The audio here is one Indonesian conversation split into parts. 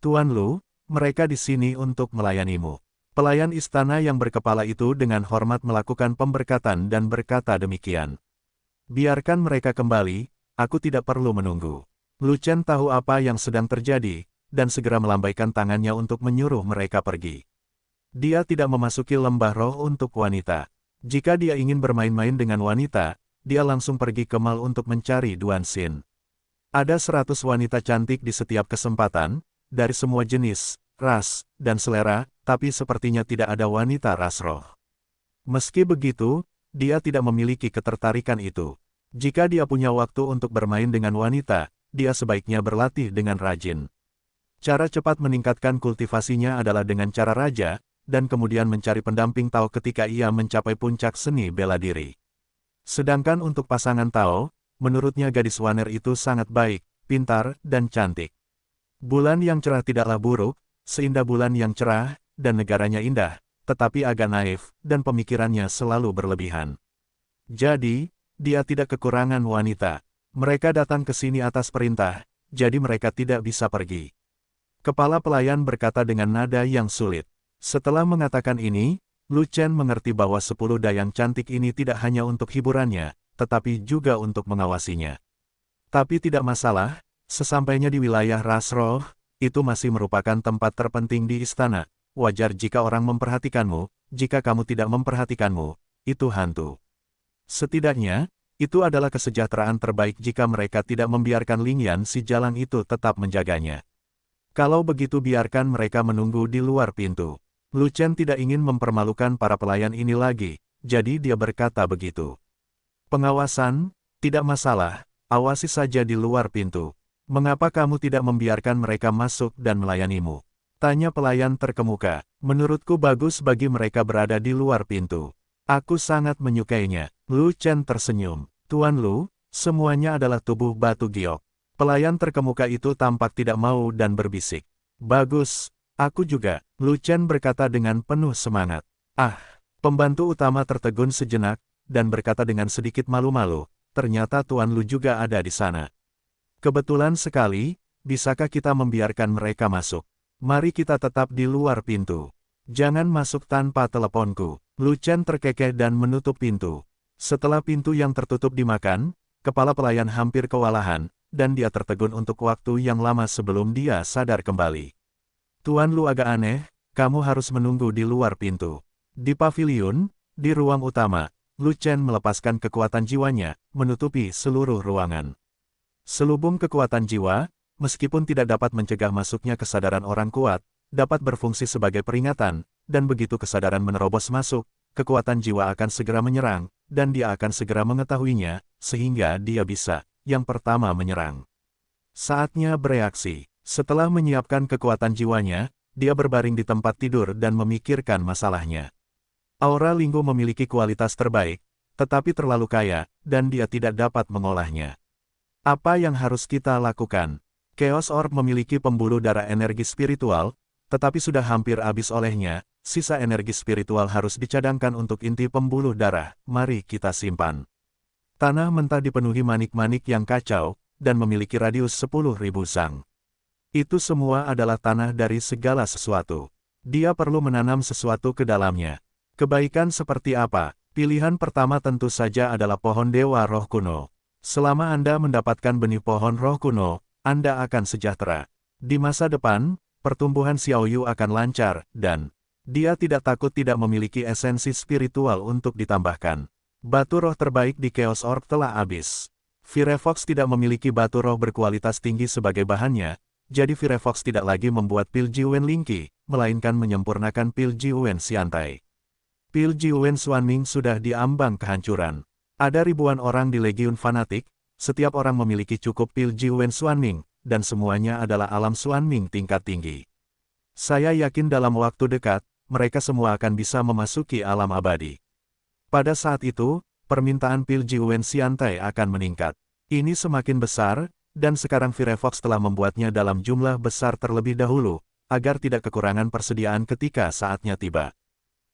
Tuan Lu, mereka di sini untuk melayanimu. Pelayan istana yang berkepala itu dengan hormat melakukan pemberkatan dan berkata demikian. Biarkan mereka kembali, aku tidak perlu menunggu. Lu Chen tahu apa yang sedang terjadi, dan segera melambaikan tangannya untuk menyuruh mereka pergi. Dia tidak memasuki lembah roh untuk wanita. Jika dia ingin bermain-main dengan wanita, dia langsung pergi ke mall untuk mencari Duan Xin. Ada 100 wanita cantik di setiap kesempatan, dari semua jenis, ras, dan selera, tapi sepertinya tidak ada wanita ras roh. Meski begitu, dia tidak memiliki ketertarikan itu. Jika dia punya waktu untuk bermain dengan wanita, dia sebaiknya berlatih dengan rajin. Cara cepat meningkatkan kultivasinya adalah dengan cara raja, dan kemudian mencari pendamping Tao ketika ia mencapai puncak seni bela diri. Sedangkan untuk pasangan Tao, menurutnya gadis Waner itu sangat baik, pintar, dan cantik. Bulan yang cerah tidaklah buruk, seindah bulan yang cerah, dan negaranya indah, tetapi agak naif, dan pemikirannya selalu berlebihan. Jadi, dia tidak kekurangan wanita. Mereka datang ke sini atas perintah, jadi mereka tidak bisa pergi. Kepala pelayan berkata dengan nada yang sulit. Setelah mengatakan ini, Lu Chen mengerti bahwa 10 dayang cantik ini tidak hanya untuk hiburannya, tetapi juga untuk mengawasinya. Tapi tidak masalah, sesampainya di wilayah ras roh, itu masih merupakan tempat terpenting di istana. Wajar jika orang memperhatikanmu, jika kamu tidak memperhatikanmu, itu hantu. Setidaknya, itu adalah kesejahteraan terbaik jika mereka tidak membiarkan Lingyan si jalang itu tetap menjaganya. Kalau begitu biarkan mereka menunggu di luar pintu. Lu Chen tidak ingin mempermalukan para pelayan ini lagi, jadi dia berkata begitu. Pengawasan, tidak masalah, awasi saja di luar pintu. Mengapa kamu tidak membiarkan mereka masuk dan melayanimu? Tanya pelayan terkemuka. Menurutku bagus bagi mereka berada di luar pintu. Aku sangat menyukainya. Lu Chen tersenyum. Tuan Lu, semuanya adalah tubuh batu giok. Pelayan terkemuka itu tampak tidak mau dan berbisik. Bagus, aku juga. Lu Chen berkata dengan penuh semangat. Ah, pembantu utama tertegun sejenak, dan berkata dengan sedikit malu-malu, ternyata Tuan Lu juga ada di sana. Kebetulan sekali, bisakah kita membiarkan mereka masuk? Mari kita tetap di luar pintu. Jangan masuk tanpa teleponku. Lu Chen terkekeh dan menutup pintu. Setelah pintu yang tertutup dimakan, kepala pelayan hampir kewalahan, dan dia tertegun untuk waktu yang lama sebelum dia sadar kembali. Tuan Lu agak aneh, kamu harus menunggu di luar pintu. Di paviliun, di ruang utama, Lu Chen melepaskan kekuatan jiwanya, menutupi seluruh ruangan. Selubung kekuatan jiwa, meskipun tidak dapat mencegah masuknya kesadaran orang kuat, dapat berfungsi sebagai peringatan, dan begitu kesadaran menerobos masuk, kekuatan jiwa akan segera menyerang, dan dia akan segera mengetahuinya, sehingga dia bisa, yang pertama menyerang. Saatnya bereaksi. Setelah menyiapkan kekuatan jiwanya, dia berbaring di tempat tidur dan memikirkan masalahnya. Aura Linggu memiliki kualitas terbaik, tetapi terlalu kaya, dan dia tidak dapat mengolahnya. Apa yang harus kita lakukan? Chaos Orb memiliki pembuluh darah energi spiritual, tetapi sudah hampir habis olehnya, sisa energi spiritual harus dicadangkan untuk inti pembuluh darah, mari kita simpan. Tanah mentah dipenuhi manik-manik yang kacau, dan memiliki radius 10.000 sang. Itu semua adalah tanah dari segala sesuatu. Dia perlu menanam sesuatu ke dalamnya. Kebaikan seperti apa? Pilihan pertama tentu saja adalah pohon dewa roh kuno. Selama Anda mendapatkan benih pohon roh kuno, Anda akan sejahtera. Di masa depan, pertumbuhan Xiaoyu akan lancar, dan dia tidak takut tidak memiliki esensi spiritual untuk ditambahkan. Batu roh terbaik di Chaos Orb telah habis. Firefox tidak memiliki batu roh berkualitas tinggi sebagai bahannya, jadi Firefox tidak lagi membuat pil Jiwen Lingqi, melainkan menyempurnakan pil Jiwen Xiantai. Pil Jiwen Xuanming sudah diambang kehancuran. Ada ribuan orang di Legiun Fanatik, setiap orang memiliki cukup pil Jiwen Xuanming, dan semuanya adalah alam Xuanming tingkat tinggi. Saya yakin dalam waktu dekat, mereka semua akan bisa memasuki alam abadi. Pada saat itu, permintaan pil Jiwen Xiantai akan meningkat. Ini semakin besar, dan sekarang Firefox telah membuatnya dalam jumlah besar terlebih dahulu, agar tidak kekurangan persediaan ketika saatnya tiba.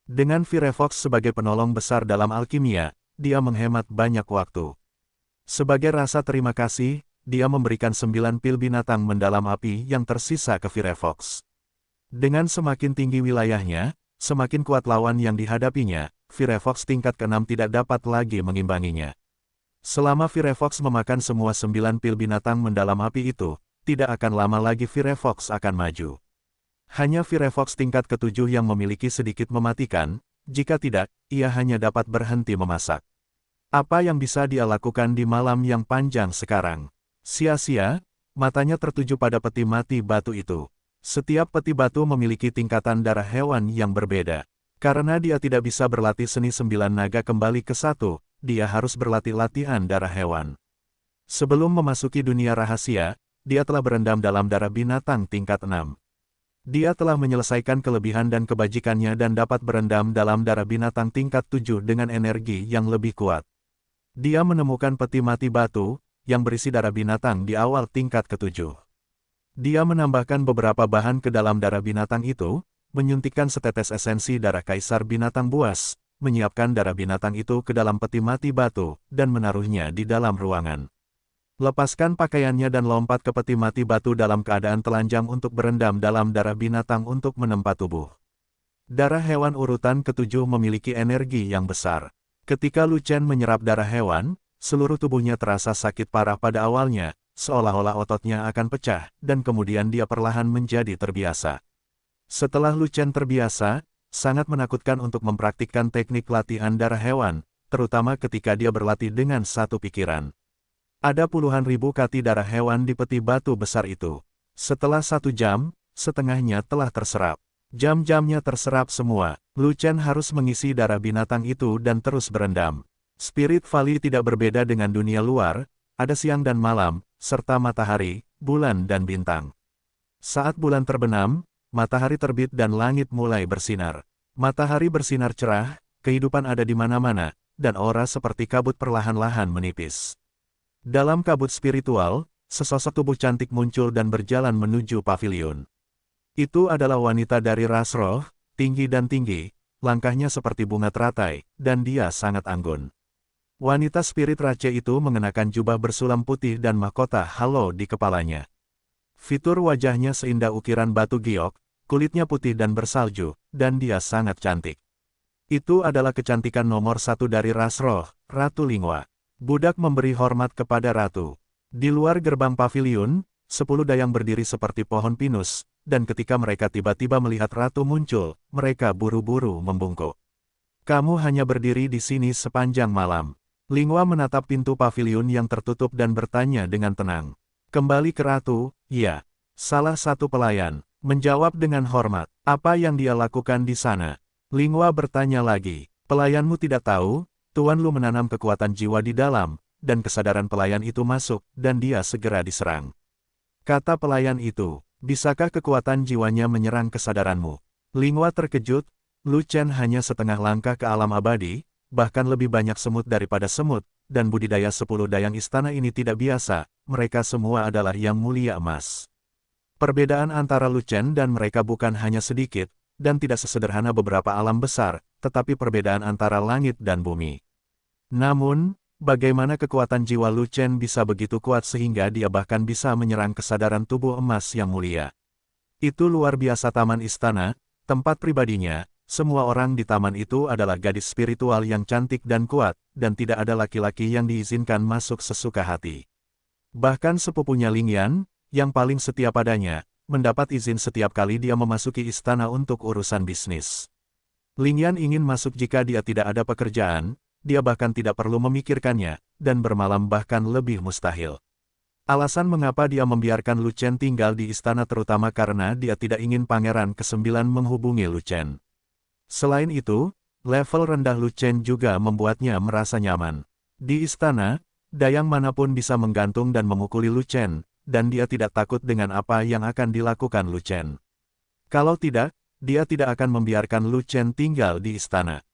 Dengan Firefox sebagai penolong besar dalam alkimia, dia menghemat banyak waktu. Sebagai rasa terima kasih, dia memberikan 9 pil binatang mendalam api yang tersisa ke Firefox. Dengan semakin tinggi wilayahnya, semakin kuat lawan yang dihadapinya, Firefox tingkat ke-6 tidak dapat lagi mengimbanginya. Selama Firefox memakan semua 9 pil binatang mendalam api itu, tidak akan lama lagi Firefox akan maju. Hanya Firefox tingkat ke-7 yang memiliki sedikit mematikan, jika tidak, ia hanya dapat berhenti memasak. Apa yang bisa dia lakukan di malam yang panjang sekarang? Sia-sia, matanya tertuju pada peti mati batu itu. Setiap peti batu memiliki tingkatan darah hewan yang berbeda. Karena dia tidak bisa berlatih seni 9 naga kembali ke 1, dia harus berlatih latihan darah hewan. Sebelum memasuki dunia rahasia, dia telah berendam dalam darah binatang tingkat 6. Dia telah menyelesaikan kelebihan dan kebajikannya dan dapat berendam dalam darah binatang tingkat 7 dengan energi yang lebih kuat. Dia menemukan peti mati batu, yang berisi darah binatang di awal tingkat ke-7. Dia menambahkan beberapa bahan ke dalam darah binatang itu, menyuntikkan setetes esensi darah kaisar binatang buas, menyiapkan darah binatang itu ke dalam peti mati batu, dan menaruhnya di dalam ruangan. Lepaskan pakaiannya dan lompat ke peti mati batu dalam keadaan telanjang untuk berendam dalam darah binatang untuk menempa tubuh. Darah hewan urutan ke-7 memiliki energi yang besar. Ketika Lu Chen menyerap darah hewan, seluruh tubuhnya terasa sakit parah pada awalnya, seolah-olah ototnya akan pecah, dan kemudian dia perlahan menjadi terbiasa. Setelah Lu Chen terbiasa, sangat menakutkan untuk mempraktikkan teknik latihan darah hewan, terutama ketika dia berlatih dengan satu pikiran. Ada puluhan ribu kati darah hewan di peti batu besar itu. Setelah 1 jam, setengahnya telah terserap. Jam-jamnya terserap semua. Lu Chen harus mengisi darah binatang itu dan terus berendam. Spirit Valley tidak berbeda dengan dunia luar, ada siang dan malam, serta matahari, bulan dan bintang. Saat bulan terbenam, matahari terbit dan langit mulai bersinar. Matahari bersinar cerah, kehidupan ada di mana-mana, dan aura seperti kabut perlahan-lahan menipis. Dalam kabut spiritual, sesosok tubuh cantik muncul dan berjalan menuju pavilion. Itu adalah wanita dari ras roh, tinggi dan tinggi, langkahnya seperti bunga teratai, dan dia sangat anggun. Wanita spirit race itu mengenakan jubah bersulam putih dan mahkota halo di kepalanya. Fitur wajahnya seindah ukiran batu giok, kulitnya putih dan bersalju, dan dia sangat cantik. Itu adalah kecantikan nomor 1 dari ras roh, Ratu Lingua. Budak memberi hormat kepada ratu. Di luar gerbang pavilion, 10 dayang berdiri seperti pohon pinus, dan ketika mereka tiba-tiba melihat ratu muncul, mereka buru-buru membungkuk. Kamu hanya berdiri di sini sepanjang malam. Lingua menatap pintu pavilion yang tertutup dan bertanya dengan tenang. Kembali ke ratu, ya. Salah satu pelayan menjawab dengan hormat. Apa yang dia lakukan di sana? Lingua bertanya lagi. Pelayanmu tidak tahu? Tuan Lu menanam kekuatan jiwa di dalam, dan kesadaran pelayan itu masuk, dan dia segera diserang. Kata pelayan itu, bisakah kekuatan jiwanya menyerang kesadaranmu? Lingua terkejut, Lu Chen hanya setengah langkah ke alam abadi, bahkan lebih banyak semut daripada semut, dan budidaya 10 dayang istana ini tidak biasa, mereka semua adalah yang mulia emas. Perbedaan antara Lu Chen dan mereka bukan hanya sedikit, dan tidak sesederhana beberapa alam besar, tetapi perbedaan antara langit dan bumi. Namun, bagaimana kekuatan jiwa Lu Chen bisa begitu kuat sehingga dia bahkan bisa menyerang kesadaran tubuh emas yang mulia? Itu luar biasa. Taman istana, tempat pribadinya, semua orang di taman itu adalah gadis spiritual yang cantik dan kuat, dan tidak ada laki-laki yang diizinkan masuk sesuka hati. Bahkan sepupunya Ling Yan, yang paling setia padanya, mendapat izin setiap kali dia memasuki istana untuk urusan bisnis. Ling Yan ingin masuk jika dia tidak ada pekerjaan, dia bahkan tidak perlu memikirkannya, dan bermalam bahkan lebih mustahil. Alasan mengapa dia membiarkan Lu Chen tinggal di istana terutama karena dia tidak ingin pangeran ke-9 menghubungi Lu Chen. Selain itu, level rendah Lu Chen juga membuatnya merasa nyaman. Di istana, dayang manapun bisa menggantung dan memukuli Lu Chen, dan dia tidak takut dengan apa yang akan dilakukan Lu Chen. Kalau tidak, dia tidak akan membiarkan Lu Chen tinggal di istana.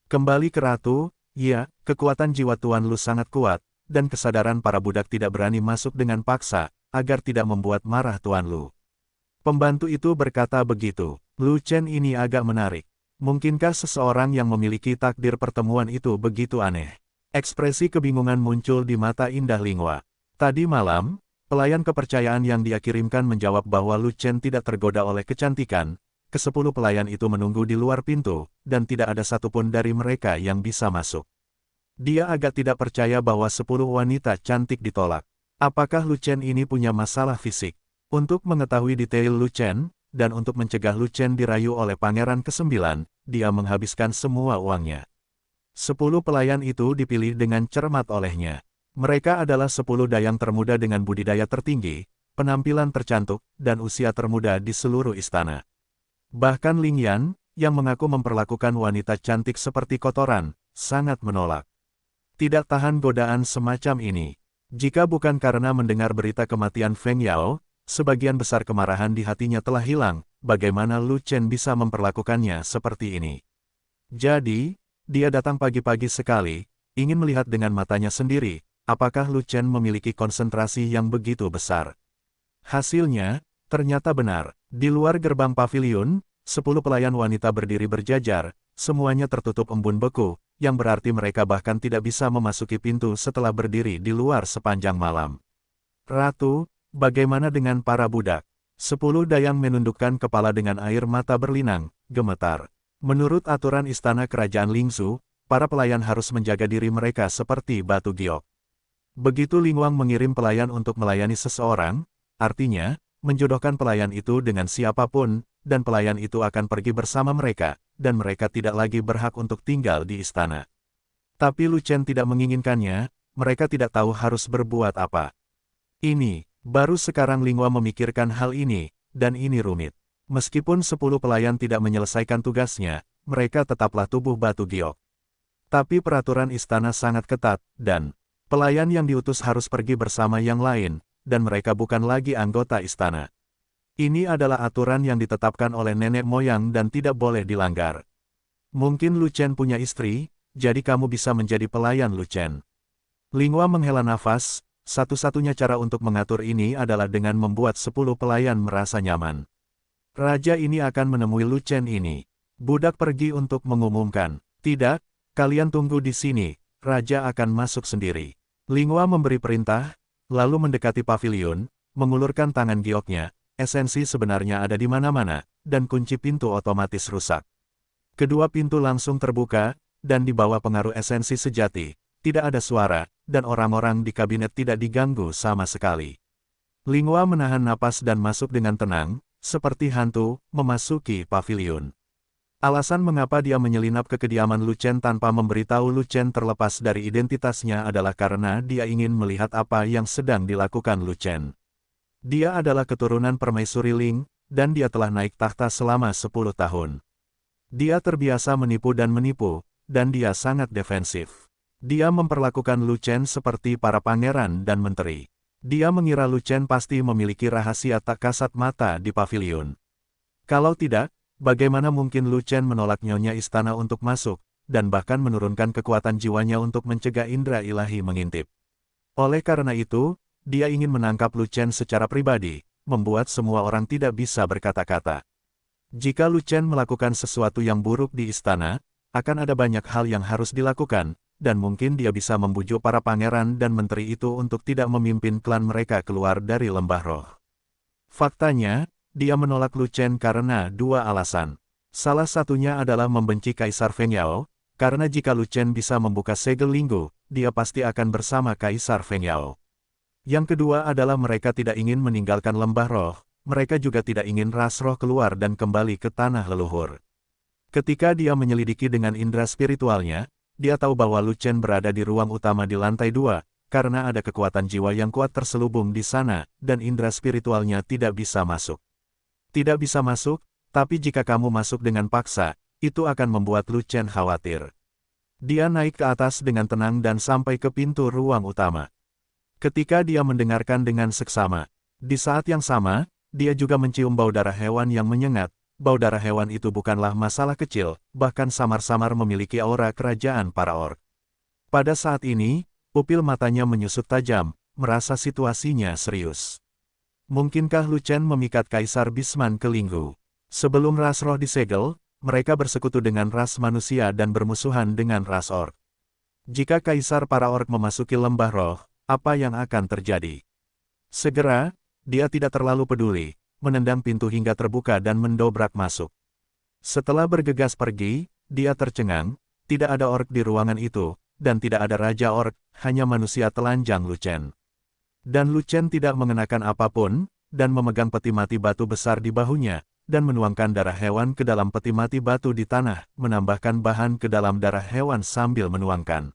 Kembali ke ratu, ya, kekuatan jiwa Tuan Lu sangat kuat, dan kesadaran para budak tidak berani masuk dengan paksa, agar tidak membuat marah Tuan Lu. Pembantu itu berkata begitu. Lu Chen ini agak menarik. Mungkinkah seseorang yang memiliki takdir pertemuan itu begitu aneh? Ekspresi kebingungan muncul di mata indah Lingua. Tadi malam, pelayan kepercayaan yang dia kirimkan menjawab bahwa Lu Chen tidak tergoda oleh kecantikan. Ke-10 pelayan itu menunggu di luar pintu, dan tidak ada satupun dari mereka yang bisa masuk. Dia agak tidak percaya bahwa 10 wanita cantik ditolak. Apakah Lu Chen ini punya masalah fisik? Untuk mengetahui detail Lu Chen, dan untuk mencegah Lu Chen dirayu oleh pangeran ke-9, dia menghabiskan semua uangnya. 10 pelayan itu dipilih dengan cermat olehnya. Mereka adalah 10 dayang termuda dengan budidaya tertinggi, penampilan tercantik, dan usia termuda di seluruh istana. Bahkan Ling Yan, yang mengaku memperlakukan wanita cantik seperti kotoran, sangat menolak. Tidak tahan godaan semacam ini. Jika bukan karena mendengar berita kematian Feng Yao, sebagian besar kemarahan di hatinya telah hilang. Bagaimana Lu Chen bisa memperlakukannya seperti ini? Jadi, dia datang pagi-pagi sekali, ingin melihat dengan matanya sendiri, apakah Lu Chen memiliki konsentrasi yang begitu besar. Hasilnya, ternyata benar. Di luar gerbang pavilion, 10 pelayan wanita berdiri berjajar, semuanya tertutup embun beku, yang berarti mereka bahkan tidak bisa memasuki pintu setelah berdiri di luar sepanjang malam. Ratu, bagaimana dengan para budak? 10 dayang menundukkan kepala dengan air mata berlinang, gemetar. Menurut aturan istana kerajaan Lingzhou, para pelayan harus menjaga diri mereka seperti batu giok. Begitu Ling Wang mengirim pelayan untuk melayani seseorang, artinya, menjodohkan pelayan itu dengan siapapun, dan pelayan itu akan pergi bersama mereka, dan mereka tidak lagi berhak untuk tinggal di istana. Tapi Lu Chen tidak menginginkannya, mereka tidak tahu harus berbuat apa. Baru sekarang Ling Wang memikirkan hal ini, dan ini rumit. Meskipun 10 pelayan tidak menyelesaikan tugasnya, mereka tetaplah tubuh batu giok. Tapi peraturan istana sangat ketat, dan pelayan yang diutus harus pergi bersama yang lain, dan mereka bukan lagi anggota istana. Ini adalah aturan yang ditetapkan oleh nenek moyang dan tidak boleh dilanggar. Mungkin Lu Chen punya istri, jadi kamu bisa menjadi pelayan Lu Chen. Ling Wang menghela nafas, satu-satunya cara untuk mengatur ini adalah dengan membuat 10 pelayan merasa nyaman. Raja ini akan menemui Lu Chen ini. Budak pergi untuk mengumumkan, tidak, kalian tunggu di sini, Raja akan masuk sendiri. Ling Wang memberi perintah, lalu mendekati pavilion, mengulurkan tangan gioknya, esensi sebenarnya ada di mana-mana, dan kunci pintu otomatis rusak. Kedua pintu langsung terbuka, dan di bawah pengaruh esensi sejati, tidak ada suara, dan orang-orang di kabinet tidak diganggu sama sekali. Ling Wang menahan napas dan masuk dengan tenang, seperti hantu, memasuki pavilion. Alasan mengapa dia menyelinap ke kediaman Lu Chen tanpa memberitahu Lu Chen terlepas dari identitasnya adalah karena dia ingin melihat apa yang sedang dilakukan Lu Chen. Dia adalah keturunan permaisuri Ling, dan dia telah naik tahta selama 10 tahun. Dia terbiasa menipu, dan dia sangat defensif. Dia memperlakukan Lu Chen seperti para pangeran dan menteri. Dia mengira Lu Chen pasti memiliki rahasia tak kasat mata di pavilion. Kalau tidak, bagaimana mungkin Lu Chen menolak nyonya istana untuk masuk, dan bahkan menurunkan kekuatan jiwanya untuk mencegah indera ilahi mengintip. Oleh karena itu, dia ingin menangkap Lu Chen secara pribadi, membuat semua orang tidak bisa berkata-kata. Jika Lu Chen melakukan sesuatu yang buruk di istana, akan ada banyak hal yang harus dilakukan, dan mungkin dia bisa membujuk para pangeran dan menteri itu untuk tidak memimpin klan mereka keluar dari lembah roh. Faktanya, dia menolak Lu Chen karena 2 alasan. Salah satunya adalah membenci Kaisar Feng Yao, karena jika Lu Chen bisa membuka segel Linggu, dia pasti akan bersama Kaisar Feng Yao. Yang kedua adalah mereka tidak ingin meninggalkan lembah roh, mereka juga tidak ingin ras roh keluar dan kembali ke tanah leluhur. Ketika dia menyelidiki dengan indera spiritualnya, dia tahu bahwa Lu Chen berada di ruang utama di lantai 2, karena ada kekuatan jiwa yang kuat terselubung di sana, dan indera spiritualnya tidak bisa masuk. Tidak bisa masuk, tapi jika kamu masuk dengan paksa, itu akan membuat Lu Chen khawatir. Dia naik ke atas dengan tenang dan sampai ke pintu ruang utama. Ketika dia mendengarkan dengan seksama, di saat yang sama, dia juga mencium bau darah hewan yang menyengat. Bau darah hewan itu bukanlah masalah kecil, bahkan samar-samar memiliki aura kerajaan para orc. Pada saat ini, pupil matanya menyusut tajam, merasa situasinya serius. Mungkinkah Lu Chen memikat Kaisar Bisman ke Linggu? Sebelum ras roh disegel, mereka bersekutu dengan ras manusia dan bermusuhan dengan ras orc. Jika Kaisar para orc memasuki lembah roh, apa yang akan terjadi. Segera, dia tidak terlalu peduli, menendang pintu hingga terbuka dan mendobrak masuk. Setelah bergegas pergi, dia tercengang, tidak ada orc di ruangan itu, dan tidak ada Raja Orc, hanya manusia telanjang Lu Chen. Dan Lu Chen tidak mengenakan apapun, dan memegang peti mati batu besar di bahunya, dan menuangkan darah hewan ke dalam peti mati batu di tanah, menambahkan bahan ke dalam darah hewan sambil menuangkan.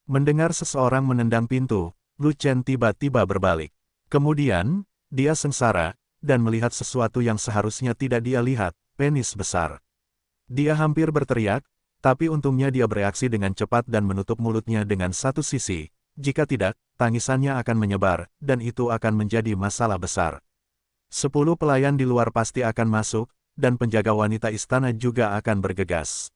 Mendengar seseorang menendang pintu, Lu Chen tiba-tiba berbalik. Kemudian, dia sengsara, dan melihat sesuatu yang seharusnya tidak dia lihat, penis besar. Dia hampir berteriak, tapi untungnya dia bereaksi dengan cepat dan menutup mulutnya dengan satu sisi. Jika tidak, tangisannya akan menyebar, dan itu akan menjadi masalah besar. 10 pelayan di luar pasti akan masuk, dan penjaga wanita istana juga akan bergegas.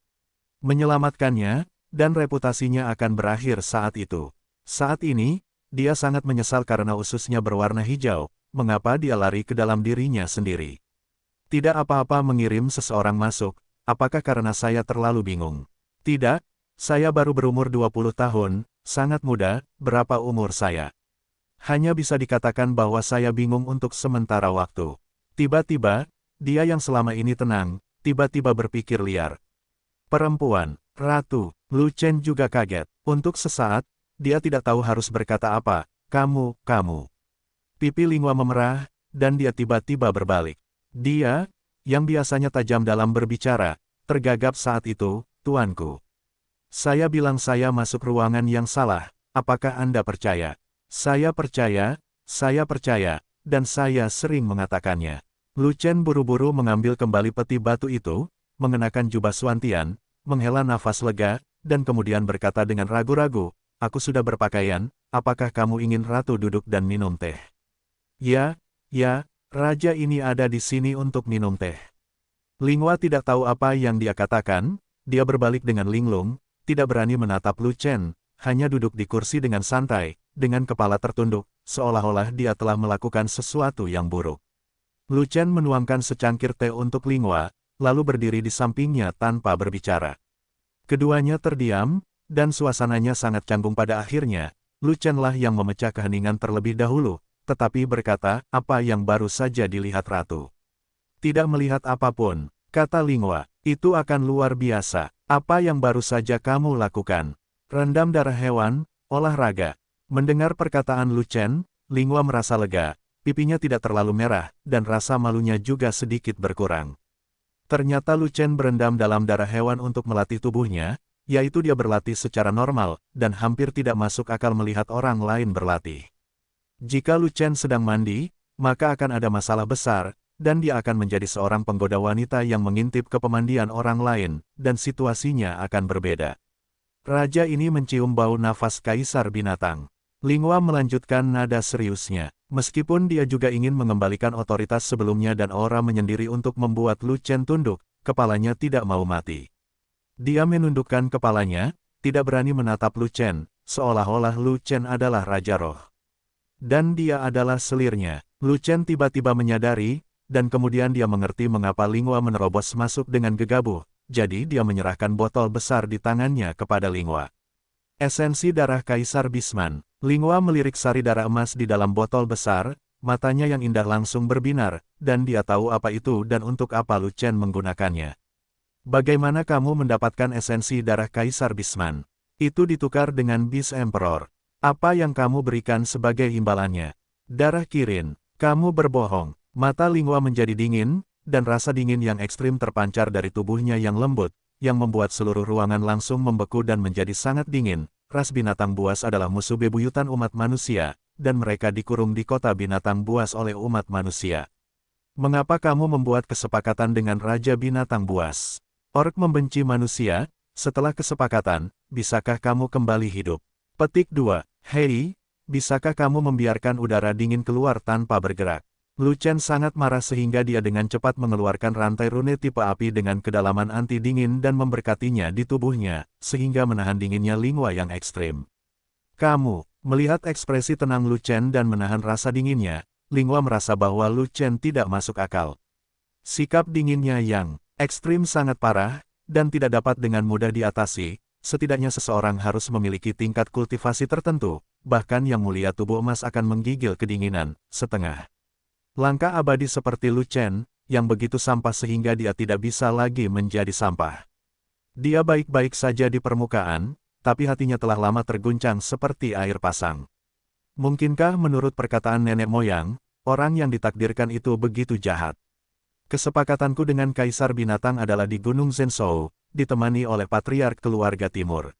Menyelamatkannya, dan reputasinya akan berakhir saat itu. Saat ini, dia sangat menyesal karena ususnya berwarna hijau, mengapa dia lari ke dalam dirinya sendiri. Tidak apa-apa mengirim seseorang masuk, apakah karena saya terlalu bingung? Tidak, saya baru berumur 20 tahun, sangat muda, berapa umur saya? Hanya bisa dikatakan bahwa saya bingung untuk sementara waktu. Tiba-tiba, dia yang selama ini tenang, tiba-tiba berpikir liar. Perempuan, ratu, Lu Chen juga kaget. Untuk sesaat, dia tidak tahu harus berkata apa. Kamu. Pipi Lingua memerah, dan dia tiba-tiba berbalik. Dia, yang biasanya tajam dalam berbicara, tergagap saat itu, tuanku. Saya bilang saya masuk ruangan yang salah, apakah Anda percaya? Saya percaya, dan saya sering mengatakannya. Lu Chen buru-buru mengambil kembali peti batu itu, mengenakan jubah Xuantian, menghela nafas lega, dan kemudian berkata dengan ragu-ragu, aku sudah berpakaian, apakah kamu ingin ratu duduk dan minum teh? Ya, raja ini ada di sini untuk minum teh. Lingua tidak tahu apa yang dia katakan, dia berbalik dengan linglung, tidak berani menatap Lu Chen, hanya duduk di kursi dengan santai, dengan kepala tertunduk, seolah-olah dia telah melakukan sesuatu yang buruk. Lu Chen menuangkan secangkir teh untuk Lingua, lalu berdiri di sampingnya tanpa berbicara. Keduanya terdiam, dan suasananya sangat canggung pada akhirnya. Lu Chen lah yang memecah keheningan terlebih dahulu, tetapi berkata, apa yang baru saja dilihat ratu? Tidak melihat apapun, kata Lingua, itu akan luar biasa. Apa yang baru saja kamu lakukan? Rendam darah hewan, olahraga. Mendengar perkataan Lu Chen, Lingua merasa lega, pipinya tidak terlalu merah, dan rasa malunya juga sedikit berkurang. Ternyata Lu Chen berendam dalam darah hewan untuk melatih tubuhnya, yaitu dia berlatih secara normal, dan hampir tidak masuk akal melihat orang lain berlatih. Jika Lu Chen sedang mandi, maka akan ada masalah besar, dan dia akan menjadi seorang penggoda wanita yang mengintip ke pemandian orang lain, dan situasinya akan berbeda. Raja ini mencium bau nafas kaisar binatang. Lingua melanjutkan nada seriusnya. Meskipun dia juga ingin mengembalikan otoritas sebelumnya dan aura menyendiri untuk membuat Lu Chen tunduk, kepalanya tidak mau mati. Dia menundukkan kepalanya, tidak berani menatap Lu Chen, seolah-olah Lu Chen adalah Raja Roh. Dan dia adalah selirnya. Lu Chen tiba-tiba menyadari, dan kemudian dia mengerti mengapa Lingua menerobos masuk dengan gegabah, jadi dia menyerahkan botol besar di tangannya kepada Lingua. Esensi darah Kaisar Bisman. Lingua melirik sari darah emas di dalam botol besar, matanya yang indah langsung berbinar, dan dia tahu apa itu dan untuk apa Lu Chen menggunakannya. Bagaimana kamu mendapatkan esensi darah Kaisar Bisman? Itu ditukar dengan Beast Emperor. Apa yang kamu berikan sebagai imbalannya? Darah Kirin. Kamu berbohong. Mata Lingua menjadi dingin, dan rasa dingin yang ekstrim terpancar dari tubuhnya yang lembut, yang membuat seluruh ruangan langsung membeku dan menjadi sangat dingin. Ras binatang buas adalah musuh bebuyutan umat manusia, dan mereka dikurung di kota binatang buas oleh umat manusia. Mengapa kamu membuat kesepakatan dengan Raja Binatang Buas? Orc membenci manusia, setelah kesepakatan, bisakah kamu kembali hidup? Petik 2. Hei, bisakah kamu membiarkan udara dingin keluar tanpa bergerak? Lu Chen sangat marah sehingga dia dengan cepat mengeluarkan rantai rune tipe api dengan kedalaman anti-dingin dan memberkatinya di tubuhnya, sehingga menahan dinginnya Lingua yang ekstrim. Kamu, melihat ekspresi tenang Lu Chen dan menahan rasa dinginnya, Lingua merasa bahwa Lu Chen tidak masuk akal. Sikap dinginnya yang ekstrim sangat parah, dan tidak dapat dengan mudah diatasi, setidaknya seseorang harus memiliki tingkat kultivasi tertentu, bahkan yang mulia tubuh emas akan menggigil kedinginan, setengah. Langkah abadi seperti Lu Chen, yang begitu sampah sehingga dia tidak bisa lagi menjadi sampah. Dia baik-baik saja di permukaan, tapi hatinya telah lama terguncang seperti air pasang. Mungkinkah menurut perkataan nenek moyang, orang yang ditakdirkan itu begitu jahat? Kesepakatanku dengan Kaisar Binatang adalah di Gunung Zhenzhou, ditemani oleh Patriark Keluarga Timur.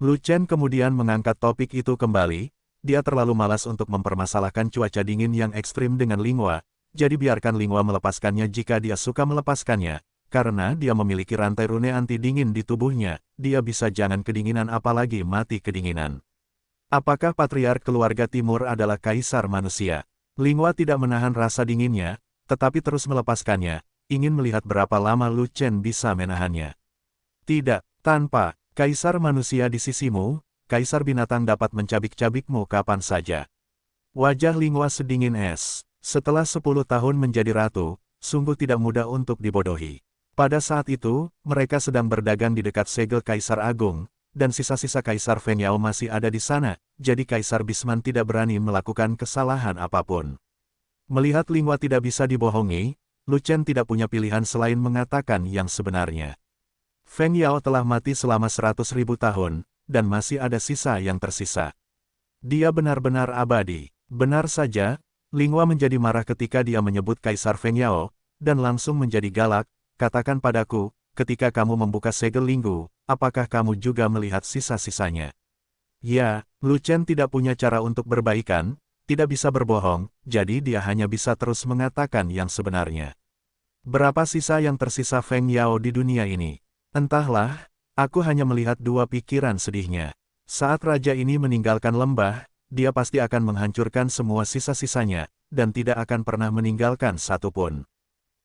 Lu Chen kemudian mengangkat topik itu kembali, dia terlalu malas untuk mempermasalahkan cuaca dingin yang ekstrim dengan Linghua, jadi biarkan Linghua melepaskannya jika dia suka melepaskannya, karena dia memiliki rantai rune anti dingin di tubuhnya, dia bisa jangan kedinginan apalagi mati kedinginan. Apakah Patriark Keluarga Timur adalah Kaisar Manusia? Linghua tidak menahan rasa dinginnya, tetapi terus melepaskannya, ingin melihat berapa lama Lu Chen bisa menahannya. Tidak, tanpa Kaisar Manusia di sisimu, Kaisar Binatang dapat mencabik-cabikmu kapan saja. Wajah Linghua sedingin es. Setelah 10 tahun menjadi ratu, sungguh tidak mudah untuk dibodohi. Pada saat itu, mereka sedang berdagang di dekat segel Kaisar Agung, dan sisa-sisa Kaisar Feng Yao masih ada di sana, jadi Kaisar Bisman tidak berani melakukan kesalahan apapun. Melihat Linghua tidak bisa dibohongi, Lu Chen tidak punya pilihan selain mengatakan yang sebenarnya. Feng Yao telah mati selama 100.000 tahun, dan masih ada sisa yang tersisa. Dia benar-benar abadi. Benar saja, Linghua menjadi marah ketika dia menyebut Kaisar Feng Yao, dan langsung menjadi galak, katakan padaku, ketika kamu membuka segel Linggu, apakah kamu juga melihat sisa-sisanya? Ya, Lu Chen tidak punya cara untuk berbaikan, tidak bisa berbohong, jadi dia hanya bisa terus mengatakan yang sebenarnya. Berapa sisa yang tersisa Feng Yao di dunia ini? Entahlah, aku hanya melihat dua pikiran sedihnya. Saat raja ini meninggalkan lembah, dia pasti akan menghancurkan semua sisa-sisanya, dan tidak akan pernah meninggalkan satupun.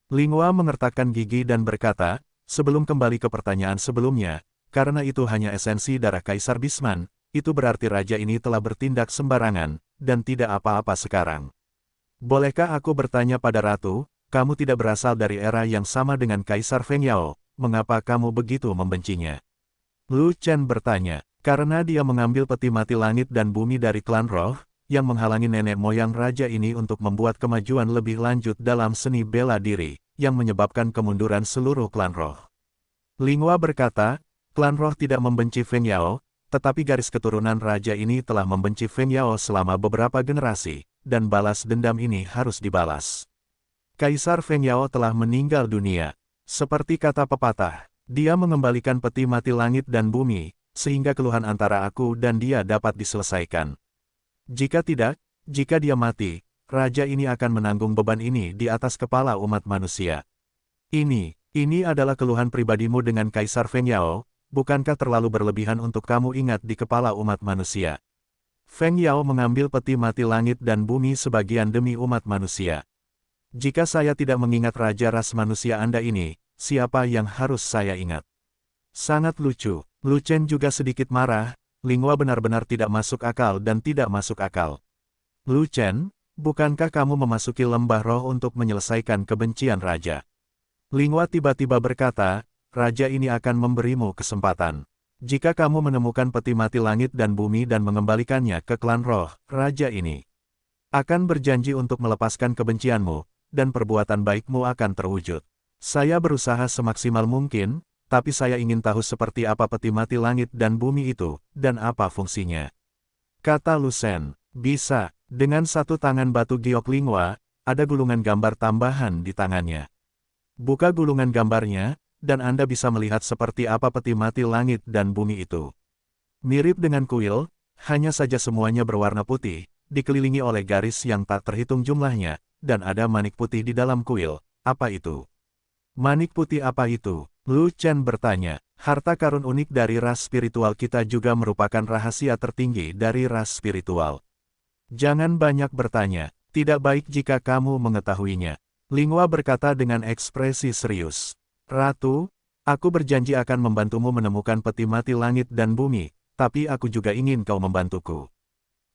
Linghua mengertakkan gigi dan berkata, sebelum kembali ke pertanyaan sebelumnya, karena itu hanya esensi darah Kaisar Bisman, itu berarti raja ini telah bertindak sembarangan, dan tidak apa-apa sekarang. Bolehkah aku bertanya pada ratu, kamu tidak berasal dari era yang sama dengan Kaisar Feng Yao, mengapa kamu begitu membencinya? Lu Chen bertanya, karena dia mengambil peti mati langit dan bumi dari klan roh, yang menghalangi nenek moyang raja ini untuk membuat kemajuan lebih lanjut dalam seni bela diri, yang menyebabkan kemunduran seluruh klan roh. Linghua berkata, klan roh tidak membenci Feng Yao, tetapi garis keturunan raja ini telah membenci Feng Yao selama beberapa generasi, dan balas dendam ini harus dibalas. Kaisar Feng Yao telah meninggal dunia. Seperti kata pepatah, dia mengembalikan peti mati langit dan bumi, sehingga keluhan antara aku dan dia dapat diselesaikan. Jika tidak, jika dia mati, raja ini akan menanggung beban ini di atas kepala umat manusia. Ini adalah keluhan pribadimu dengan Kaisar Feng Yao, bukankah terlalu berlebihan untuk kamu ingat di kepala umat manusia? Feng Yao mengambil peti mati langit dan bumi sebagian demi umat manusia. Jika saya tidak mengingat raja ras manusia Anda ini, siapa yang harus saya ingat? Sangat lucu. Lu Chen juga sedikit marah, Linghua benar-benar tidak masuk akal dan tidak masuk akal. Lu Chen, bukankah kamu memasuki lembah roh untuk menyelesaikan kebencian raja? Linghua tiba-tiba berkata, raja ini akan memberimu kesempatan. Jika kamu menemukan peti mati langit dan bumi dan mengembalikannya ke klan roh, raja ini akan berjanji untuk melepaskan kebencianmu, dan perbuatan baikmu akan terwujud. Saya berusaha semaksimal mungkin, tapi saya ingin tahu seperti apa peti mati langit dan bumi itu, dan apa fungsinya. Kata Lu Chen, bisa, dengan satu tangan batu giok Linghua, ada gulungan gambar tambahan di tangannya. Buka gulungan gambarnya, dan Anda bisa melihat seperti apa peti mati langit dan bumi itu. Mirip dengan kuil, hanya saja semuanya berwarna putih, dikelilingi oleh garis yang tak terhitung jumlahnya, dan ada manik putih di dalam kuil. Apa itu? Manik putih apa itu? Lu Chen bertanya. Harta karun unik dari ras spiritual kita juga merupakan rahasia tertinggi dari ras spiritual. Jangan banyak bertanya, tidak baik jika kamu mengetahuinya. Linghua berkata dengan ekspresi serius. Ratu, aku berjanji akan membantumu menemukan peti mati langit dan bumi, tapi aku juga ingin kau membantuku.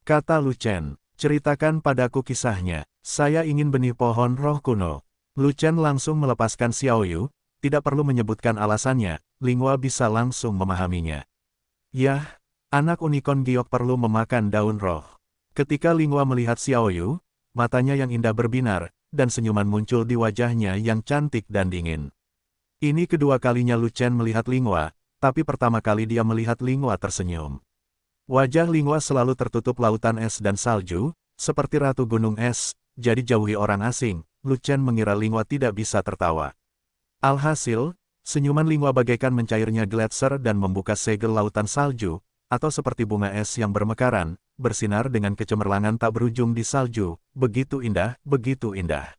Kata Lu Chen, ceritakan padaku kisahnya, saya ingin benih pohon roh kuno. Lu Chen langsung melepaskan Xiaoyu, tidak perlu menyebutkan alasannya, Linghua bisa langsung memahaminya. Yah, anak unicorn giok perlu memakan daun roh. Ketika Linghua melihat Xiaoyu, matanya yang indah berbinar, dan senyuman muncul di wajahnya yang cantik dan dingin. Ini kedua kalinya Lu Chen melihat Linghua, tapi pertama kali dia melihat Linghua tersenyum. Wajah Linghua selalu tertutup lautan es dan salju, seperti ratu gunung es, jadi jauhi orang asing. Lu Chen mengira Linghua tidak bisa tertawa. Alhasil, senyuman Linghua bagaikan mencairnya gletser dan membuka segel lautan salju, atau seperti bunga es yang bermekaran, bersinar dengan kecemerlangan tak berujung di salju, begitu indah, begitu indah.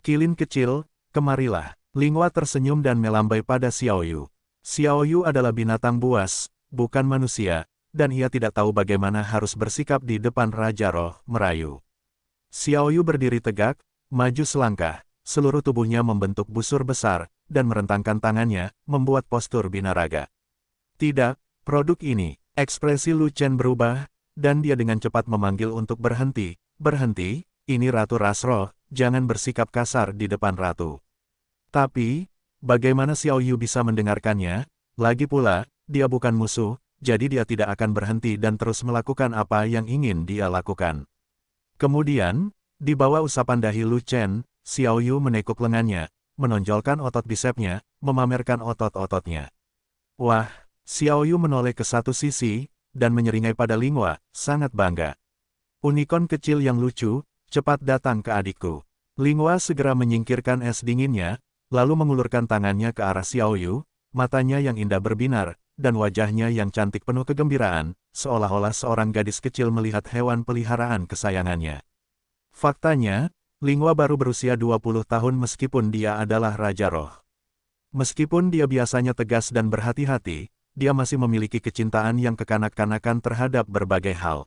Kilin kecil, kemarilah. Linghua tersenyum dan melambai pada Xiaoyu. Xiaoyu adalah binatang buas, bukan manusia, dan ia tidak tahu bagaimana harus bersikap di depan Raja Roh, merayu. Xiaoyu berdiri tegak, maju selangkah, seluruh tubuhnya membentuk busur besar, dan merentangkan tangannya, membuat postur binaraga. Tidak, produk ini. Ekspresi Lu Chen berubah, dan dia dengan cepat memanggil untuk berhenti. Berhenti, ini Ratu Ras Roh, jangan bersikap kasar di depan Ratu. Tapi, bagaimana Xiaoyu bisa mendengarkannya? Lagi pula, dia bukan musuh, jadi dia tidak akan berhenti dan terus melakukan apa yang ingin dia lakukan. Kemudian, di bawah usapan dahi Lu Chen, Xiaoyu menekuk lengannya, menonjolkan otot bisepnya, memamerkan otot-ototnya. Wah, Xiaoyu menoleh ke satu sisi, dan menyeringai pada Linghua, sangat bangga. Unicorn kecil yang lucu, cepat datang ke adikku. Linghua segera menyingkirkan es dinginnya, lalu mengulurkan tangannya ke arah Xiaoyu, matanya yang indah berbinar, dan wajahnya yang cantik penuh kegembiraan, seolah-olah seorang gadis kecil melihat hewan peliharaan kesayangannya. Faktanya, Linghua baru berusia 20 tahun meskipun dia adalah Raja Roh. Meskipun dia biasanya tegas dan berhati-hati, dia masih memiliki kecintaan yang kekanak-kanakan terhadap berbagai hal.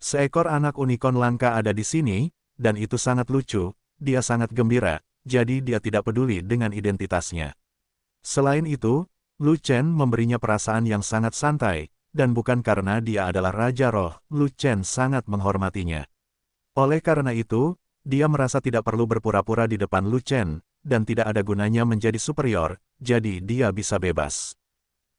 Seekor anak unicorn langka ada di sini, dan itu sangat lucu, dia sangat gembira, jadi dia tidak peduli dengan identitasnya. Selain itu, Lu Chen memberinya perasaan yang sangat santai, dan bukan karena dia adalah Raja Roh, Lu Chen sangat menghormatinya. Oleh karena itu, dia merasa tidak perlu berpura-pura di depan Lu Chen, dan tidak ada gunanya menjadi superior, jadi dia bisa bebas.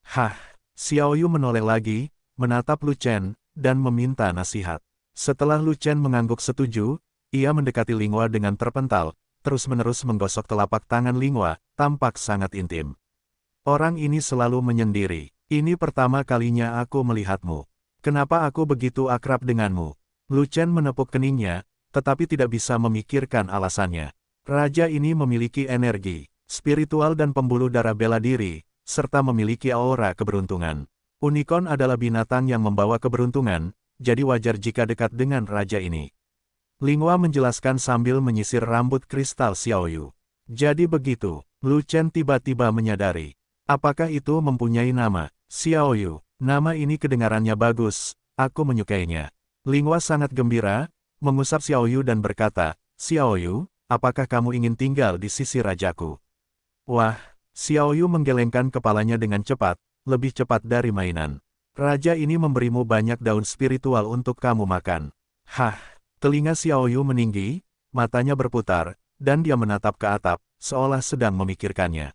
Hah, Xiaoyu menoleh lagi, menatap Lu Chen, dan meminta nasihat. Setelah Lu Chen mengangguk setuju, ia mendekati Linghua dengan terpental, terus-menerus menggosok telapak tangan Linghua, tampak sangat intim. Orang ini selalu menyendiri. Ini pertama kalinya aku melihatmu. Kenapa aku begitu akrab denganmu? Lu Chen menepuk keningnya, tetapi tidak bisa memikirkan alasannya. Raja ini memiliki energi spiritual dan pembuluh darah bela diri, serta memiliki aura keberuntungan. Unicorn adalah binatang yang membawa keberuntungan, jadi wajar jika dekat dengan raja ini. Linghua menjelaskan sambil menyisir rambut kristal Xiaoyu. Jadi begitu, Lu Chen tiba-tiba menyadari. Apakah itu mempunyai nama? Xiaoyu, nama ini kedengarannya bagus, aku menyukainya. Linghua sangat gembira, mengusap Xiaoyu dan berkata, Xiaoyu, apakah kamu ingin tinggal di sisi rajaku? Wah, Xiaoyu menggelengkan kepalanya dengan cepat, lebih cepat dari mainan. Raja ini memberimu banyak daun spiritual untuk kamu makan. Hah, telinga Xiaoyu meninggi, matanya berputar, dan dia menatap ke atap, seolah sedang memikirkannya.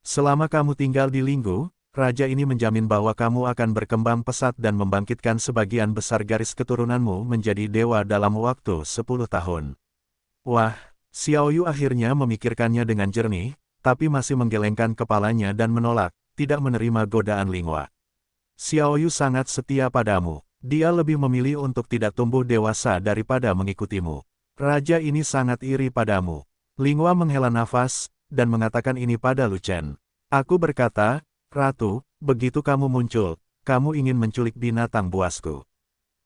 Selama kamu tinggal di Linggu, raja ini menjamin bahwa kamu akan berkembang pesat dan membangkitkan sebagian besar garis keturunanmu menjadi dewa dalam waktu 10 tahun. Wah, Xiaoyu akhirnya memikirkannya dengan jernih, tapi masih menggelengkan kepalanya dan menolak, tidak menerima godaan Linghua. Xiaoyu sangat setia padamu. Dia lebih memilih untuk tidak tumbuh dewasa daripada mengikutimu. Raja ini sangat iri padamu. Linghua menghela nafas, dan mengatakan ini pada Lu Chen. Aku berkata, Ratu, begitu kamu muncul, kamu ingin menculik binatang buasku.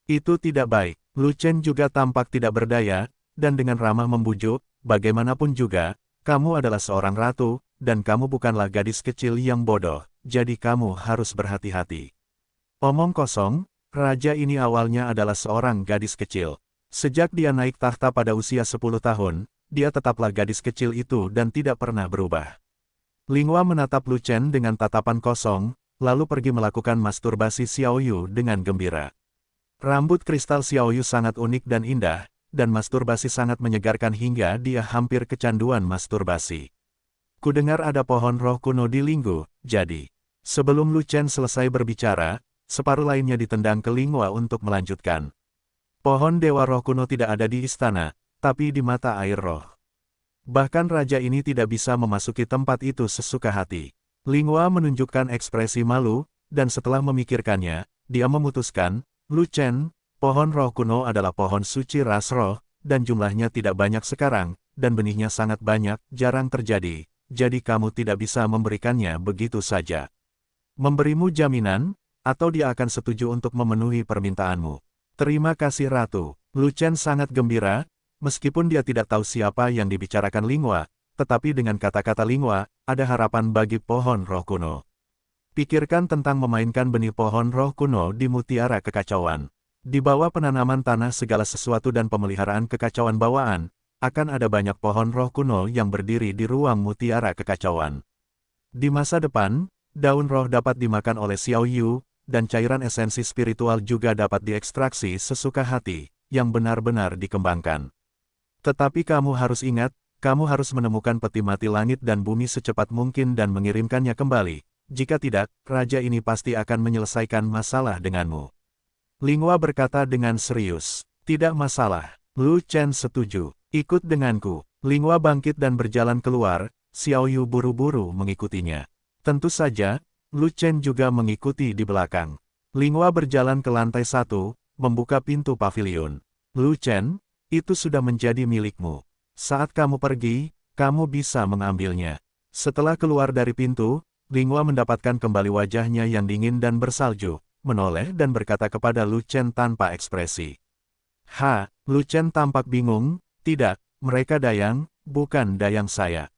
Itu tidak baik. Lu Chen juga tampak tidak berdaya, dan dengan ramah membujuk, bagaimanapun juga, kamu adalah seorang ratu, dan kamu bukanlah gadis kecil yang bodoh, jadi kamu harus berhati-hati. Omong kosong, raja ini awalnya adalah seorang gadis kecil. Sejak dia naik tahta pada usia 10 tahun, dia tetaplah gadis kecil itu dan tidak pernah berubah. Linghua menatap Lu Chen dengan tatapan kosong, lalu pergi melakukan masturbasi Xiaoyu dengan gembira. Rambut kristal Xiaoyu sangat unik dan indah, dan masturbasi sangat menyegarkan hingga dia hampir kecanduan masturbasi. Kudengar ada pohon roh kuno di Linggu, jadi. Sebelum Lu Chen selesai berbicara, separuh lainnya ditendang ke Lingua untuk melanjutkan. Pohon Dewa Roh kuno tidak ada di istana, tapi di mata air roh. Bahkan raja ini tidak bisa memasuki tempat itu sesuka hati. Lingua menunjukkan ekspresi malu, dan setelah memikirkannya, dia memutuskan, Lu Chen, pohon roh kuno adalah pohon suci ras roh, dan jumlahnya tidak banyak sekarang, dan benihnya sangat banyak, jarang terjadi, jadi kamu tidak bisa memberikannya begitu saja. Memberimu jaminan, atau dia akan setuju untuk memenuhi permintaanmu. Terima kasih Ratu. Lu Chen sangat gembira, meskipun dia tidak tahu siapa yang dibicarakan Lingua, tetapi dengan kata-kata Lingua, ada harapan bagi pohon roh kuno. Pikirkan tentang memainkan benih pohon roh kuno di mutiara kekacauan. Di bawah penanaman tanah segala sesuatu dan pemeliharaan kekacauan bawaan, akan ada banyak pohon roh kuno yang berdiri di ruang mutiara kekacauan. Di masa depan, daun roh dapat dimakan oleh Xiao Yu, dan cairan esensi spiritual juga dapat diekstraksi sesuka hati, yang benar-benar dikembangkan. Tetapi kamu harus ingat, kamu harus menemukan peti mati langit dan bumi secepat mungkin dan mengirimkannya kembali. Jika tidak, raja ini pasti akan menyelesaikan masalah denganmu. Lingua berkata dengan serius. Tidak masalah. Lu Chen setuju. Ikut denganku. Lingua bangkit dan berjalan keluar, Xiao Yu buru-buru mengikutinya. Tentu saja, Lu Chen juga mengikuti di belakang. Lingua berjalan ke lantai 1, membuka pintu pavilion. Lu Chen, itu sudah menjadi milikmu. Saat kamu pergi, kamu bisa mengambilnya. Setelah keluar dari pintu, Lingua mendapatkan kembali wajahnya yang dingin dan bersalju, menoleh dan berkata kepada Lu Chen tanpa ekspresi. Lu Chen tampak bingung, tidak, mereka dayang, bukan dayang saya.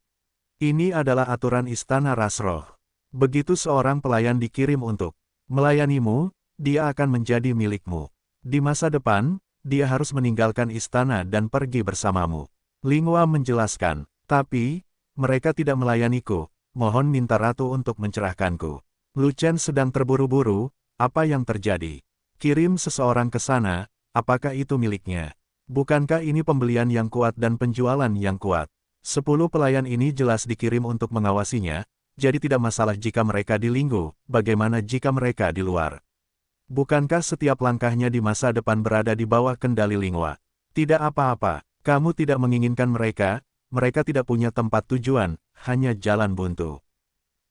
Ini adalah aturan istana ras roh. Begitu seorang pelayan dikirim untuk melayanimu, dia akan menjadi milikmu. Di masa depan, dia harus meninggalkan istana dan pergi bersamamu. Lingua menjelaskan, tapi, mereka tidak melayaniku, mohon minta ratu untuk mencerahkanku. Lu Chen sedang terburu-buru, apa yang terjadi? Kirim seseorang ke sana, apakah itu miliknya? Bukankah ini pembelian yang kuat dan penjualan yang kuat? 10 pelayan ini jelas dikirim untuk mengawasinya, jadi tidak masalah jika mereka di Linggu, bagaimana jika mereka di luar? Bukankah setiap langkahnya di masa depan berada di bawah kendali Lingua? Tidak apa-apa, kamu tidak menginginkan mereka tidak punya tempat tujuan, hanya jalan buntu.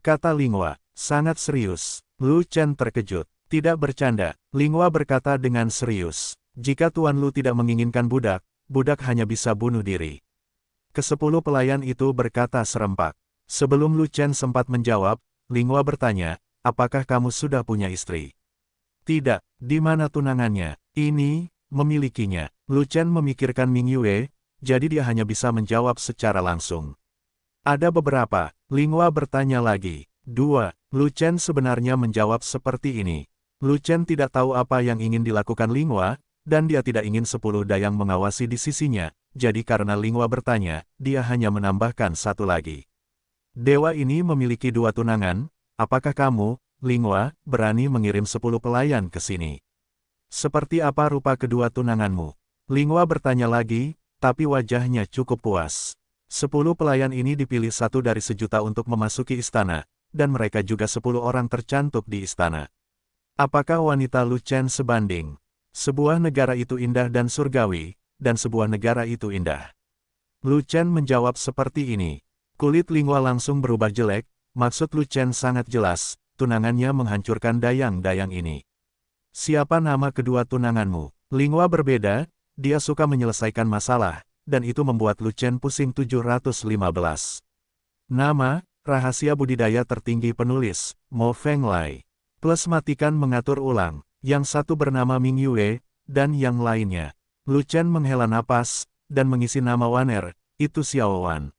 Kata Lingua, sangat serius. Lu Chen terkejut. Tidak bercanda, Lingua berkata dengan serius. Jika Tuan Lu tidak menginginkan budak, budak hanya bisa bunuh diri. Ke-10 pelayan itu berkata serempak. Sebelum Lu Chen sempat menjawab, Lingua bertanya, apakah kamu sudah punya istri? Tidak, di mana tunangannya? Ini, memilikinya. Lu Chen memikirkan Ming Yue, jadi dia hanya bisa menjawab secara langsung. Ada beberapa, Lingua bertanya lagi. 2, Lu Chen sebenarnya menjawab seperti ini. Lu Chen tidak tahu apa yang ingin dilakukan Lingua, dan dia tidak ingin 10 dayang mengawasi di sisinya, jadi karena Lingua bertanya, dia hanya menambahkan satu lagi. Dewa ini memiliki 2 tunangan, apakah kamu, Lingua, berani mengirim 10 pelayan ke sini? Seperti apa rupa kedua tunanganmu? Lingua bertanya lagi, tapi wajahnya cukup puas. 10 pelayan ini dipilih satu dari sejuta untuk memasuki istana, dan mereka juga 10 orang tercantum di istana. Apakah wanita Lu Chen sebanding? Sebuah negara itu indah dan surgawi, dan sebuah negara itu indah. Lu Chen menjawab seperti ini. Kulit Lingua langsung berubah jelek, maksud Lu Chen sangat jelas, tunangannya menghancurkan dayang-dayang ini. Siapa nama kedua tunanganmu? Lingua berbeda, dia suka menyelesaikan masalah, dan itu membuat Lu Chen pusing 715. Nama, rahasia budidaya tertinggi penulis, Mo Fenglai. Plus matikan mengatur ulang, yang satu bernama Ming Yue, dan yang lainnya. Lu Chen menghela napas, dan mengisi nama Waner, itu Xiao Wan.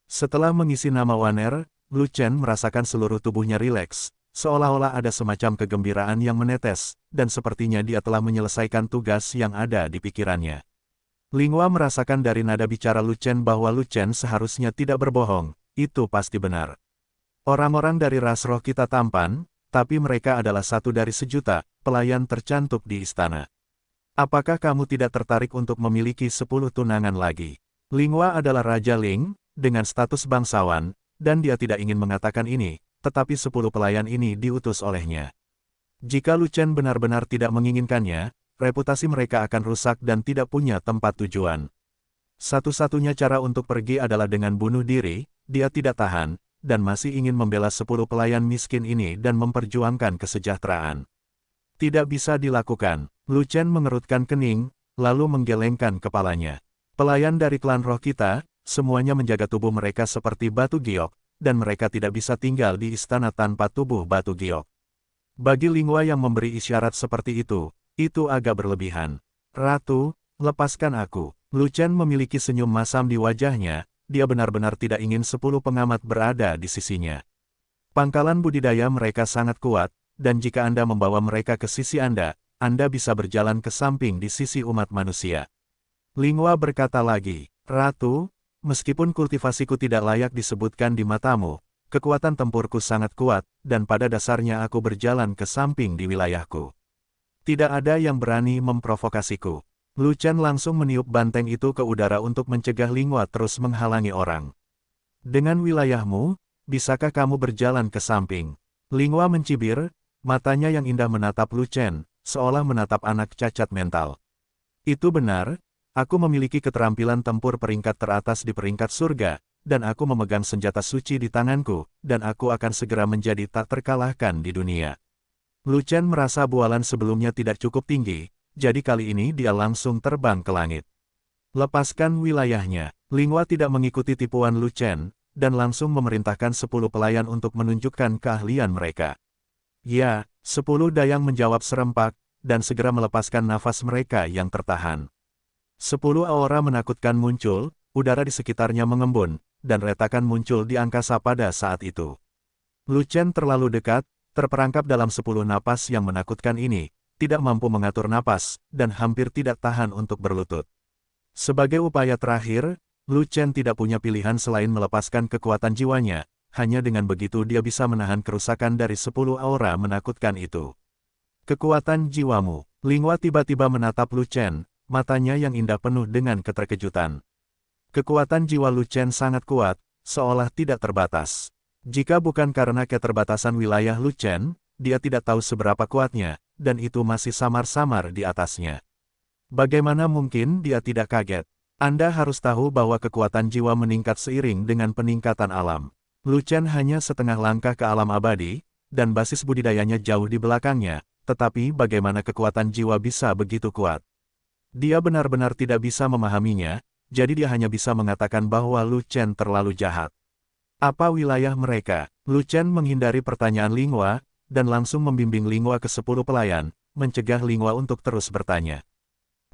Setelah mengisi nama Waner, Lu Chen merasakan seluruh tubuhnya rileks, seolah-olah ada semacam kegembiraan yang menetes, dan sepertinya dia telah menyelesaikan tugas yang ada di pikirannya. Lingua merasakan dari nada bicara Lu Chen bahwa Lu Chen seharusnya tidak berbohong, itu pasti benar. Orang-orang dari ras roh kita tampan, tapi mereka adalah satu dari sejuta pelayan tercantum di istana. Apakah kamu tidak tertarik untuk memiliki 10 tunangan lagi? Lingua adalah Raja Ling, dengan status bangsawan, dan dia tidak ingin mengatakan ini, tetapi 10 pelayan ini diutus olehnya. Jika Lu Chen benar-benar tidak menginginkannya, reputasi mereka akan rusak dan tidak punya tempat tujuan. Satu-satunya cara untuk pergi adalah dengan bunuh diri, dia tidak tahan, dan masih ingin membela 10 pelayan miskin ini dan memperjuangkan kesejahteraan. Tidak bisa dilakukan. Lu Chen mengerutkan kening, lalu menggelengkan kepalanya. Pelayan dari klan roh kita, semuanya menjaga tubuh mereka seperti batu giok, dan mereka tidak bisa tinggal di istana tanpa tubuh batu giok. Bagi Linghua yang memberi isyarat seperti itu agak berlebihan. Ratu, lepaskan aku. Lu Chen memiliki senyum masam di wajahnya, dia benar-benar tidak ingin 10 pengamat berada di sisinya. Pangkalan budidaya mereka sangat kuat, dan jika Anda membawa mereka ke sisi Anda bisa berjalan ke samping di sisi umat manusia. Linghua berkata lagi, Ratu, meskipun kultivasiku tidak layak disebutkan di matamu, kekuatan tempurku sangat kuat, dan pada dasarnya aku berjalan ke samping di wilayahku. Tidak ada yang berani memprovokasiku. Lu Chen langsung meniup banteng itu ke udara untuk mencegah Linghua terus menghalangi orang. Dengan wilayahmu, bisakah kamu berjalan ke samping? Linghua mencibir, matanya yang indah menatap Lu Chen, seolah menatap anak cacat mental. Itu benar, aku memiliki keterampilan tempur peringkat teratas di peringkat surga, dan aku memegang senjata suci di tanganku, dan aku akan segera menjadi tak terkalahkan di dunia. Lu Chen merasa bualan sebelumnya tidak cukup tinggi, jadi kali ini dia langsung terbang ke langit. Lepaskan wilayahnya. Linghua tidak mengikuti tipuan Lu Chen, dan langsung memerintahkan 10 pelayan untuk menunjukkan keahlian mereka. Ya, 10 dayang menjawab serempak, dan segera melepaskan nafas mereka yang tertahan. 10 aura menakutkan muncul, udara di sekitarnya mengembun, dan retakan muncul di angkasa pada saat itu. Lu Chen terlalu dekat, terperangkap dalam 10 napas yang menakutkan ini, tidak mampu mengatur napas, dan hampir tidak tahan untuk berlutut. Sebagai upaya terakhir, Lu Chen tidak punya pilihan selain melepaskan kekuatan jiwanya, hanya dengan begitu dia bisa menahan kerusakan dari 10 aura menakutkan itu. Kekuatan jiwamu. Linghua tiba-tiba menatap Lu Chen, matanya yang indah penuh dengan keterkejutan. Kekuatan jiwa Lu Chen sangat kuat, seolah tidak terbatas. Jika bukan karena keterbatasan wilayah Lu Chen, dia tidak tahu seberapa kuatnya, dan itu masih samar-samar di atasnya. Bagaimana mungkin dia tidak kaget? Anda harus tahu bahwa kekuatan jiwa meningkat seiring dengan peningkatan alam. Lu Chen hanya setengah langkah ke alam abadi, dan basis budidayanya jauh di belakangnya, tetapi bagaimana kekuatan jiwa bisa begitu kuat? Dia benar-benar tidak bisa memahaminya, jadi dia hanya bisa mengatakan bahwa Lu Chen terlalu jahat. Apa wilayah mereka? Lu Chen menghindari pertanyaan Linghua, dan langsung membimbing Linghua ke 10 pelayan, mencegah Linghua untuk terus bertanya.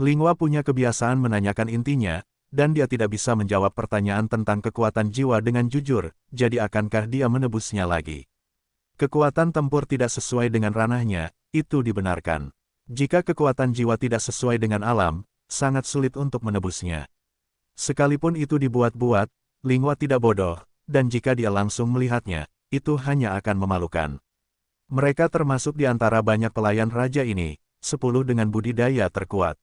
Linghua punya kebiasaan menanyakan intinya, dan dia tidak bisa menjawab pertanyaan tentang kekuatan jiwa dengan jujur, jadi akankah dia menebusnya lagi? Kekuatan tempur tidak sesuai dengan ranahnya, itu dibenarkan. Jika kekuatan jiwa tidak sesuai dengan alam, sangat sulit untuk menebusnya. Sekalipun itu dibuat-buat, Linghua tidak bodoh, dan jika dia langsung melihatnya, itu hanya akan memalukan. Mereka termasuk di antara banyak pelayan raja ini, 10 dengan budidaya terkuat.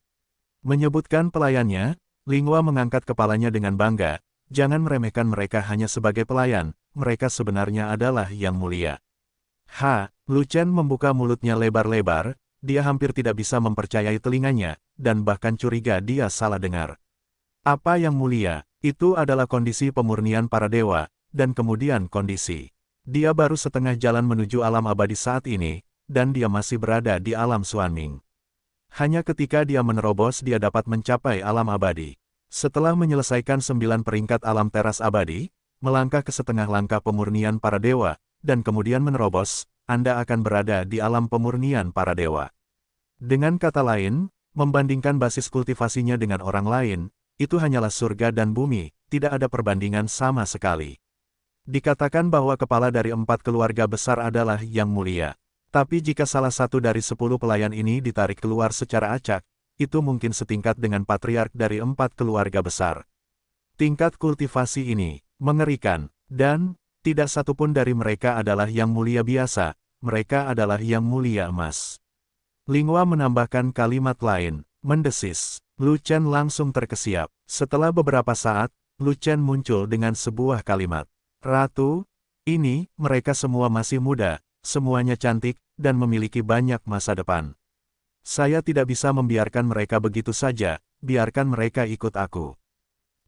Menyebutkan pelayannya, Linghua mengangkat kepalanya dengan bangga, jangan meremehkan mereka hanya sebagai pelayan, mereka sebenarnya adalah yang mulia. Lu Chen membuka mulutnya lebar-lebar, dia hampir tidak bisa mempercayai telinganya, dan bahkan curiga dia salah dengar. Apa yang mulia? Itu adalah kondisi pemurnian para dewa, dan kemudian kondisi. Dia baru setengah jalan menuju alam abadi saat ini, dan dia masih berada di alam Xuanming. Hanya ketika dia menerobos dia dapat mencapai alam abadi. Setelah menyelesaikan 9 peringkat alam teras abadi, melangkah ke setengah langkah pemurnian para dewa, dan kemudian menerobos, Anda akan berada di alam pemurnian para dewa. Dengan kata lain, membandingkan basis kultivasinya dengan orang lain, itu hanyalah surga dan bumi, tidak ada perbandingan sama sekali. Dikatakan bahwa kepala dari 4 keluarga besar adalah yang mulia. Tapi jika salah satu dari 10 pelayan ini ditarik keluar secara acak, itu mungkin setingkat dengan patriark dari 4 keluarga besar. Tingkat kultivasi ini mengerikan, dan tidak satupun dari mereka adalah yang mulia biasa, mereka adalah yang mulia emas. Linghua menambahkan kalimat lain, mendesis. Lu Chen langsung terkesiap. Setelah beberapa saat, Lu Chen muncul dengan sebuah kalimat. Ratu, ini, mereka semua masih muda, semuanya cantik, dan memiliki banyak masa depan. Saya tidak bisa membiarkan mereka begitu saja, biarkan mereka ikut aku.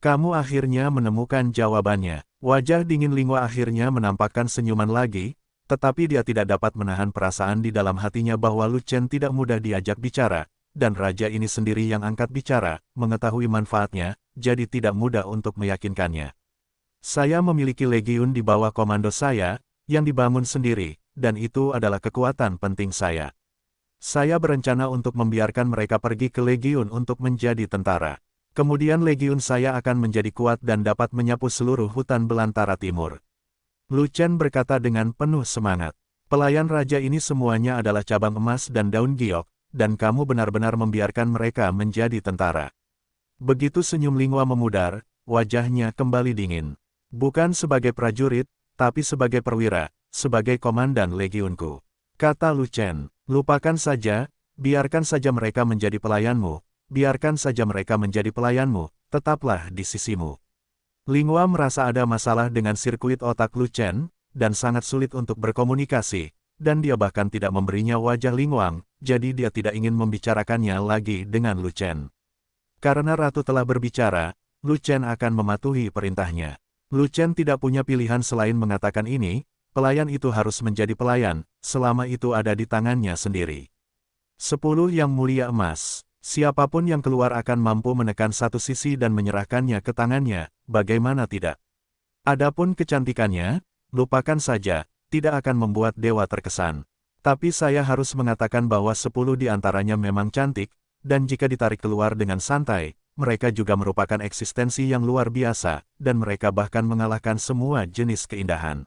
Kamu akhirnya menemukan jawabannya. Wajah dingin Lingua akhirnya menampakkan senyuman lagi, tetapi dia tidak dapat menahan perasaan di dalam hatinya bahwa Lu Chen tidak mudah diajak bicara, dan raja ini sendiri yang angkat bicara, mengetahui manfaatnya, jadi tidak mudah untuk meyakinkannya. Saya memiliki legiun di bawah komando saya, yang dibangun sendiri, dan itu adalah kekuatan penting saya. Saya berencana untuk membiarkan mereka pergi ke legiun untuk menjadi tentara. Kemudian legiun saya akan menjadi kuat dan dapat menyapu seluruh hutan belantara timur. Lu Chen berkata dengan penuh semangat. Pelayan raja ini semuanya adalah cabang emas dan daun giok, dan kamu benar-benar membiarkan mereka menjadi tentara. Begitu senyum Lingua memudar, wajahnya kembali dingin. Bukan sebagai prajurit, tapi sebagai perwira, sebagai komandan legiunku. Kata Lu Chen, lupakan saja, biarkan saja mereka menjadi pelayanmu. Biarkan saja mereka menjadi pelayanmu, tetaplah di sisimu. Lingua merasa ada masalah dengan sirkuit otak Lu Chen, dan sangat sulit untuk berkomunikasi, dan dia bahkan tidak memberinya wajah Linguang, jadi dia tidak ingin membicarakannya lagi dengan Lu Chen. Karena ratu telah berbicara, Lu Chen akan mematuhi perintahnya. Lu Chen tidak punya pilihan selain mengatakan ini, pelayan itu harus menjadi pelayan, selama itu ada di tangannya sendiri. 10 Yang Mulia Emas. Siapapun yang keluar akan mampu menekan satu sisi dan menyerahkannya ke tangannya, bagaimana tidak? Adapun kecantikannya, lupakan saja, tidak akan membuat dewa terkesan. Tapi saya harus mengatakan bahwa 10 di antaranya memang cantik, dan jika ditarik keluar dengan santai, mereka juga merupakan eksistensi yang luar biasa, dan mereka bahkan mengalahkan semua jenis keindahan.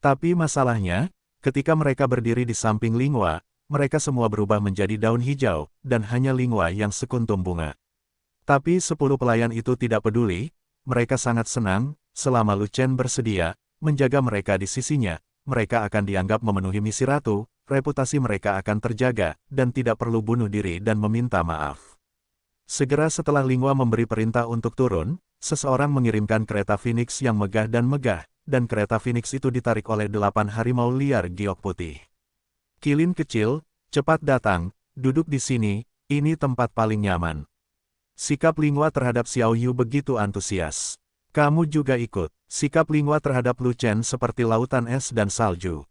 Tapi masalahnya, ketika mereka berdiri di samping Lingua, mereka semua berubah menjadi daun hijau, dan hanya Lingua yang sekuntum bunga. Tapi 10 pelayan itu tidak peduli, mereka sangat senang, selama Lu Chen bersedia menjaga mereka di sisinya, mereka akan dianggap memenuhi misi ratu, reputasi mereka akan terjaga, dan tidak perlu bunuh diri dan meminta maaf. Segera setelah Lingua memberi perintah untuk turun, seseorang mengirimkan kereta Phoenix yang megah, dan kereta Phoenix itu ditarik oleh 8 harimau liar giok putih. Kilin kecil, cepat datang, duduk di sini, ini tempat paling nyaman. Sikap Lingua terhadap Xiao Yu begitu antusias. Kamu juga ikut. Sikap Lingua terhadap Lu Chen seperti lautan es dan salju.